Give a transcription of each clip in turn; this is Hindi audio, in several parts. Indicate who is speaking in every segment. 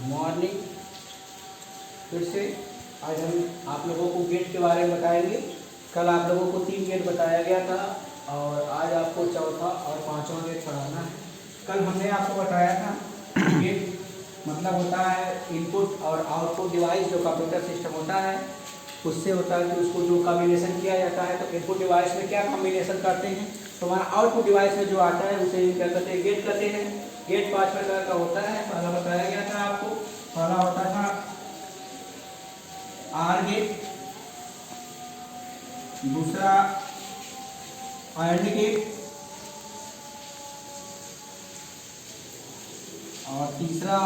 Speaker 1: मॉर्निंग। फिर से आज हम आप लोगों को गेट के बारे में बताएंगे। कल आप लोगों को 3 गेट बताया गया था और आज आपको चौथा और पांचवा गेट पढ़ाना है। कल हमने आपको बताया था गेट मतलब होता है इनपुट और आउटपुट डिवाइस जो कंप्यूटर सिस्टम होता है उससे होता है कि उसको जो कॉम्बिनेशन किया जाता है। तो इनपुट डिवाइस में क्या कॉम्बिनेशन करते हैं, तो हमारा आउटपुट डिवाइस में जो आता है उसे क्या कहते हैं, गेट कहते हैं। गेट 5 प्रकार का होता है, पहला बताया गया था आपको। पहला होता था आर गेट, दूसरा AND गेट और तीसरा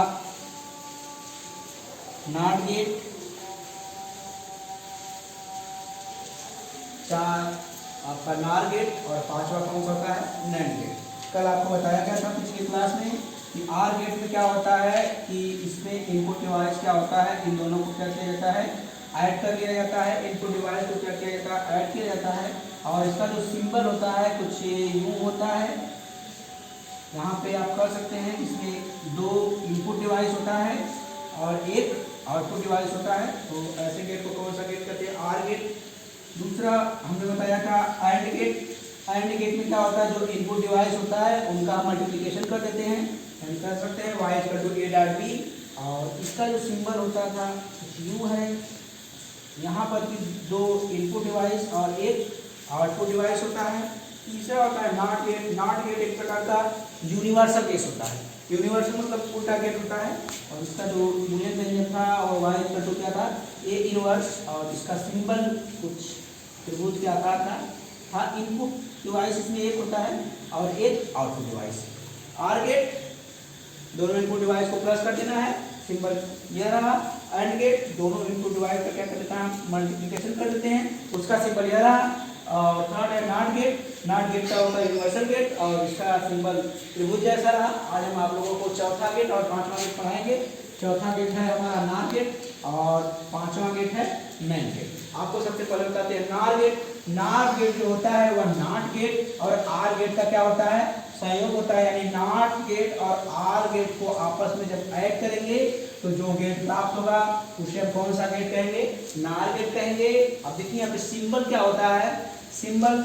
Speaker 1: NOT गेट, 4 आपका NOR गेट और 5वां कौन सा होता है, NAND गेट। कल आपको बताया गया था पिछली क्लास में कि आर गेट में क्या होता है कि इसमें इनपुट डिवाइस क्या होता है, इन दोनों को क्या किया जाता है, ऐड कर लिया जाता है। इनपुट डिवाइस को क्या किया जाता है, ऐड किया जाता है। और इसका जो सिंबल होता है कुछ यूं होता है, यहाँ पे आप कर सकते हैं। इसमें 2 इनपुट डिवाइस होता है और एक आउटपुट डिवाइस होता है। तो ऐसे गेट को कौन सा गेट कहते हैं, आर गेट। दूसरा हमने बताया था AND गेट। AND गेट में क्या होता है, जो इनपुट डिवाइस होता है उनका मल्टीप्लिकेशन कर देते हैं, हम कर सकते हैं y = a.b। और इसका जो सिंबल होता था u है। यहाँ पर भी 2 इनपुट डिवाइस और एक आउटपुट डिवाइस होता है। तीसरा होता है नॉट गेट। नॉट गेट एक प्रकार का यूनिवर्सल केस होता है। यूनिवर्सल मतलब उल्टा गेट होता है। और इसका जो यूनियन व्यंजक था और y = क्या था, a इनवर्स। और इसका सिंबल कुछ त्रिभुज के आकार का था। इनपुट डिवाइस इसमें एक होता है और एक आउटपुट डिवाइस। आर गेट, दोनों इनपुट डिवाइस को प्लस कर देना है, सिंबल यह रहा। AND गेट, दोनों इनपुट डिवाइस का क्या कर देता है, मल्टीप्लिकेशन कर देते हैं, उसका सिंबल यह रहा। और थर्ड है NOT गेट। NOT गेट का होता है यूनिवर्सल गेट और इसका सिंबल त्रिभुज जैसा रहा। आज हम आप लोगों को चौथा गेट और पांचवा गेट पढ़ाएंगे। चौथा गेट है हमारा NOR गेट और पांचवा गेट है NAND गेट। आपको सबसे पहले बताते हैं NOR गेट। NOR गेट जो होता है वह NOT गेट और R गेट का क्या होता है, संयोग होता है। यानी NOT गेट और R गेट को आपस में जब ऐड करेंगे तो जो गेट प्राप्त होगा उसे हम कौन सा गेट कहेंगे, NOR गेट कहेंगे। अब देखिए यहाँ पे सिंबल क्या होता है, सिंबल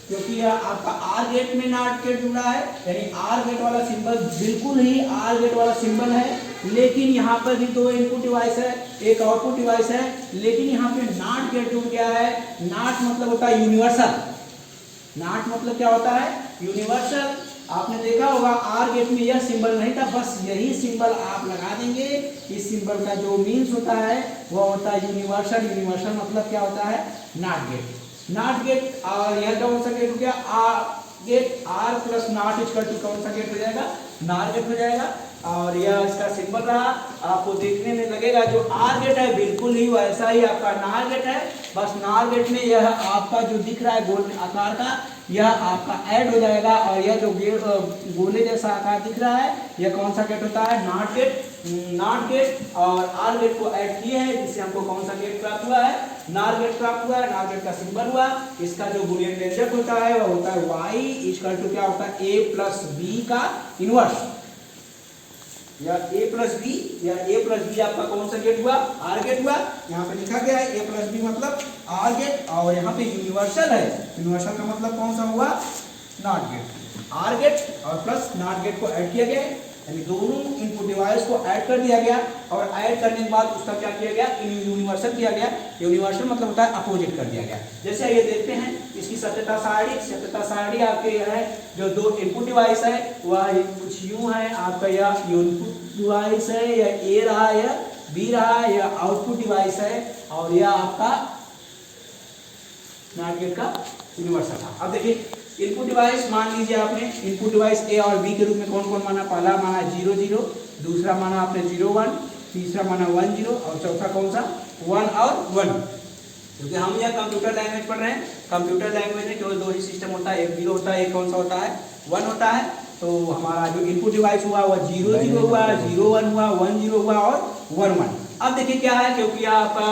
Speaker 1: क्योंकि यह आपका आर गेट में NOT गेट जुड़ा है, यानी आर गेट वाला सिंबल बिल्कुल ही आर गेट वाला सिंबल है। लेकिन यहाँ पर भी 2 इनपुट डिवाइस है, एक आउटपुट डिवाइस है, लेकिन यहाँ पे NOT गेट जुड़ गया है। NOT मतलब होता है यूनिवर्सल। NOT मतलब क्या होता है, यूनिवर्सल। आपने देखा होगा आर गेट में यह सिंबल नहीं था, बस यही सिंबल आप लगा देंगे। इस सिंबल का जो मीन्स होता है वह होता है यूनिवर्सल। यूनिवर्सल मतलब क्या होता है, NOT गेट। NOT गेट और यह कौन सा गेट हो गया, R gate. R plus NOT = कौन सा गेट हो जाएगा, NOR गेट हो जाएगा। और यह इसका सिंबल रहा। आपको देखने में लगेगा जो आर गेट है बिल्कुल ही वैसा ही आपका NOR गेट है, बस NOR गेट में यह आपका जो दिख रहा है गोल आकार का यह आपका ऐड हो जाएगा। और यह जो गोले जैसा आकार दिख रहा है यह कौन सा गेट होता है, NOT गेट। NOT गेट और आर गेट को ऐड किए हैं जिससे हमको कौन सा गेट प्राप्त हुआ है, NOR गेट प्राप्त हुआ है। NOR गेट का सिंबल हुआ। इसका जो बूलियन व्यंजक होता है वह होता है y = क्या होता है, a+b का इनवर्स। या a+b या a+b आपका कौन सा गेट हुआ, आर गेट हुआ। यहाँ पे लिखा गया है a+b मतलब आर गेट। और यहाँ पे यूनिवर्सल है, यूनिवर्सल का मतलब कौन सा हुआ, NOT गेट। आर गेट और प्लस NOT गेट को ऐड किया गया, यानी दोनों इनपुट डिवाइस को ऐड कर दिया गया। और ऐड करने के बाद उसका क्या किया गया, यूनिवर्सल किया गया। यूनिवर्सल मतलब होता है अपोजिट कर दिया गया। जैसे ये देखते हैं इसकी सत्यता सारणी आपके यह है, जो 2 इनपुट डिवाइस है वह कुछ यूं है। आपका यह इनपुट डिवाइस है, यह ए रहा, यह बी रहा, यह आउटपुट डिवाइस है और यह आपका NOT गेट का यूनिवर्सल था। अब देखिए इनपुट डिवाइस मान लीजिए आपने इनपुट डिवाइस ए और बी के रूप में कौन कौन माना, पहला माना 0 0, दूसरा माना आपने 0 1, तीसरा माना 1 0 और चौथा कौन सा 1 और 1। क्योंकि हम यह कंप्यूटर लैंग्वेज पढ़ रहे हैं, कंप्यूटर लैंग्वेज में केवल 2 ही सिस्टम होता है, एक 0 होता है, एक कौन सा होता है, 1 होता है। तो हमारा जो इनपुट डिवाइस हुआ वह 0 0 हुआ, 0 1 हुआ, 1 0 हुआ और 1 1। अब देखिए क्या है, क्योंकि आपका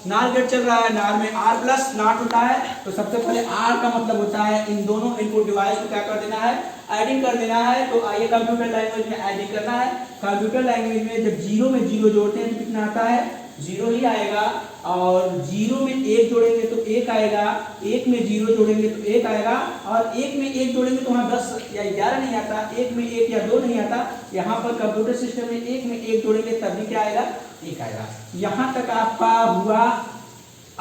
Speaker 1: नार गेट चल रहा है, नार में आर प्लस नॉट होता है, तो सबसे पहले आर का मतलब होता है इन दोनों इनपुट डिवाइस को क्या कर देना है, एडिंग कर देना है। तो आइए कंप्यूटर लैंग्वेज में एडिंग करना है। कंप्यूटर लैंग्वेज में जब जीरो में जीरो जोड़ते हैं तो कितना आता है, जीरो ही आएगा, और जीरो में एक जोड़ेंगे तो एक आएगा, एक में जीरो जोड़ेंगे तो एक आएगा, और एक में एक जोड़ेंगे तो वहाँ 10 या 11 नहीं आता, एक में एक या 2 नहीं आता। यहाँ पर कंप्यूटर सिस्टम में एक में एक जोड़ेंगे तब भी क्या आएगा, एक आएगा। यहाँ तक आपका हुआ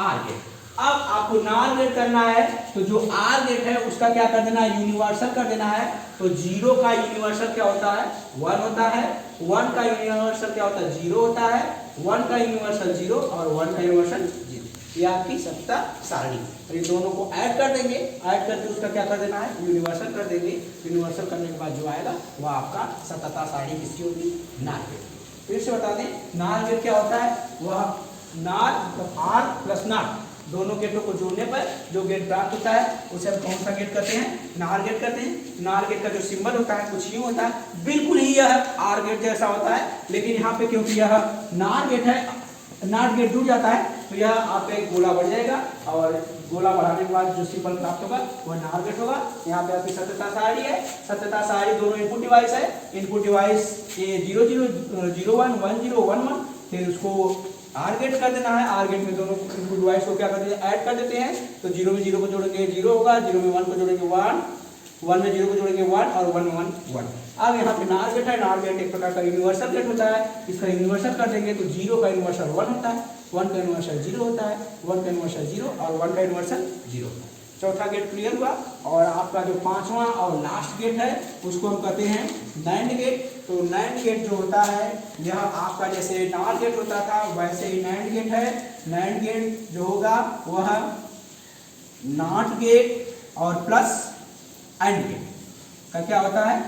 Speaker 1: आर गेट। अब आपको नार गेट करना है, तो जो आर गेट है उसका क्या कर देना है, यूनिवर्सल कर देना है। तो जीरो का यूनिवर्सल क्या होता है, 1 होता है, 1 का यूनिवर्सल क्या होता है, 0 होता है, 1 का यूनिवर्सल 0 और 1 का यूनिवर्सल 0। ये आपकी सत्ता सारणी। तो इन दोनों को ऐड कर देंगे, ऐड करके उसका क्या कर देना है, यूनिवर्सल कर देंगे। यूनिवर्सल करने के बाद जो आएगा वह आपका सत्ता सारणी किसकी होगी, नार गेट। फिर से बता दें, नार गेट क्या होता है, वह नार मतलब आर प्लस नार दोनों गेटों को जोड़ने पर जो गेट प्राप्त होता है उसे हम कौन सा गेट करते हैं, नार गेट करते हैं। नार गेट का जो सिंबल होता है कुछ यूं होता है, बिल्कुल ही यह आर गेट जैसा होता है, लेकिन यहाँ पे क्योंकि यह नार गेट है, नार गेट जुड़ जाता है तो यह आपका एक गोला बढ़ जाएगा, और गोला बढ़ाने के बाद जो सिंबल प्राप्त होगा वह नार गेट होगा। यहाँ पे आपकी सत्यता सारणी है, सत्यता सारणी दोनों इनपुट डिवाइस है, इनपुट डिवाइस ये 0 0 0 1 1 0 1 1, फिर उसको आर गेट कर देना है। आर गेट में दोनों इनपुट डिवाइस को क्या कर देते हैं, ऐड कर देते हैं। तो 0 में 0 को जोड़ेंगे 0 होगा, 0 में 1 को जोड़ेंगे 1, 1 में 0 को जोड़ेंगे 1 और 1 में 1 1। अब यहाँ पे नार गेट है, नार गेट एक प्रकार का यूनिवर्सल गेट होता है, इसका यूनिवर्सल कर देंगे तो 0 का यूनिवर्सल 1 होता है, 1 का यूनिवर्सल 0 होता है, 1 का यूनिवर्सल 0 और 1 का यूनिवर्सल 0 होता है। चौथा गेट क्लियर हुआ। और आपका जो पांचवा और लास्ट गेट है उसको हम कहते हैं नैंड गेट। तो नैंड गेट जो होता है यह आपका जैसे नार गेट होता था वैसे ही नैंड गेट है। नैंड गेट जो होगा वह नॉट गेट और प्लस एंड गेट का क्या होता है,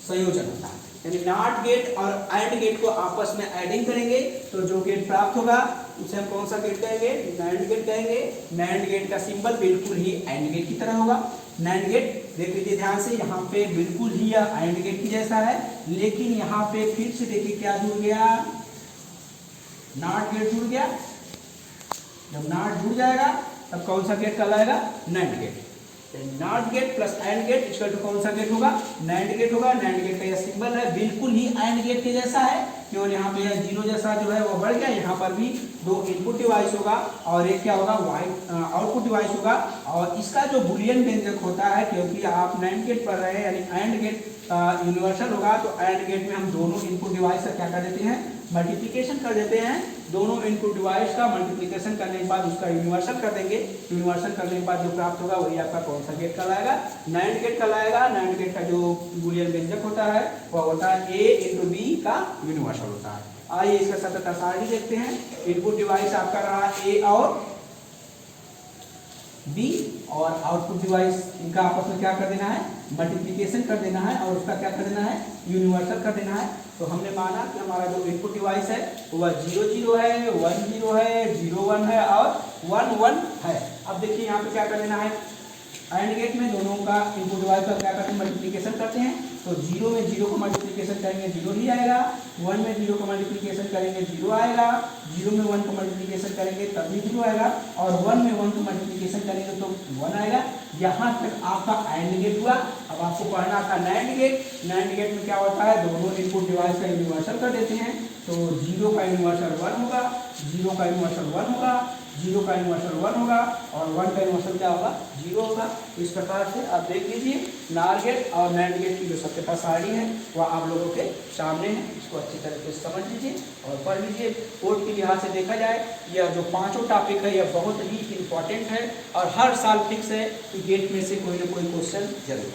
Speaker 1: संयोजन होता है। यानी नॉट गेट और एंड गेट को आपस में एडिंग करेंगे तो जो गेट प्राप्त होगा उसे हम कौन सा गेट कहेंगे, नैंड गेट कहेंगे। नैंड गेट का सिंबल बिल्कुल ही एंड गेट की तरह होगा। नैंड गेट देख लीजिए ध्यान से, यहाँ पे बिल्कुल ही यह एंड गेट की जैसा है, लेकिन यहाँ पे फिर से देखिए क्या जुड़ गया, नॉट गेट जुड़ गया। जब नॉट जुड़ जाएगा तब कौन सा गेट कहलाएगा, NAND gate. NOT gate plus AND gate equal to कौन सा गेट होगा, नैंड गेट होगा। नैंड गेट का यह सिंबल है बिल्कुल ही एंड गेट के जैसा है, केवल यहाँ पे यह जीरो जैसा जो है वो बढ़ गया। यहाँ पर भी 2 इनपुट डिवाइस होगा और एक क्या होगा, आउटपुट डिवाइस होगा। और इसका जो बुलियन व्यंजक होता है, क्योंकि आप नैंड गेट पढ़ रहे हैं यानी एंड गेट यूनिवर्सल होगा, तो एंड गेट में हम दोनों इनपुट डिवाइस का क्या कर देते हैं, मल्टीप्लिकेशन कर देते हैं। दोनों इनपुट डिवाइस का मल्टीप्लिकेशन करने के बाद उसका यूनिवर्सल कर देंगे। यूनिवर्सल करने के बाद जो प्राप्त होगा वही आपका कौन सा गेट कहलाएगा, नैंड गेट कहलाएगा। नैंड गेट का जो बुलियन व्यंजक होता है वह होता है a इंटू बी का यूनिवर्सल होता है। आइए इसका सत्यता सारणी देखते हैं। इनपुट डिवाइस आपका रहा a और b, और आउटपुट डिवाइस इनका आपस में क्या कर देना है, मल्टीप्लिकेशन कर देना है और उसका क्या कर देना है, यूनिवर्सल कर देना है। तो हमने माना कि हमारा जो इनपुट डिवाइस है वह 0 0 है, 1 0 है, 0 1 है और 1 1 है। अब देखिए यहाँ पे क्या कर देना है, एंड गेट में दोनों का इनपुट डिवाइस का क्या करते हैं, मल्टीप्लिकेशन करते हैं। तो 0 में 0 को मल्टीप्लिकेशन करेंगे 0 ही आएगा, 1 में 0 को मल्टीप्लिकेशन करेंगे 0 आएगा, 0 में 1 को मल्टीप्लिकेशन करेंगे तब भी 0 आएगा, और 1 में 1 को मल्टीप्लिकेशन करेंगे तो 1 आएगा। यहाँ तक आपका एंड गेट हुआ। अब आपको पढ़ना था नैंड गेट। नैंड गेट में क्या होता है, दोनों इनपुट डिवाइस का यूनिवर्सल कर देते हैं। तो 0 का यूनिवर्सल 1 होगा, 0 का यूनिवर्सल 1 होगा, 0 का यूनिवर्सल 1 होगा और 1 का यूनिवर्सल क्या होगा, 0 होगा। इस प्रकार से आप देख लीजिए नार गेट और नैंड गेट की जो सत्यता सारणी है वह आप लोगों के सामने है। इसको अच्छी तरीके से समझ लीजिए और पढ़ लीजिए। बोर्ड के लिहाज से देखा जाए यह जो पांचों टॉपिक है यह बहुत ही इंपॉर्टेंट है और हर साल फिक्स है कि गेट में से कोई ना कोई क्वेश्चन जरूर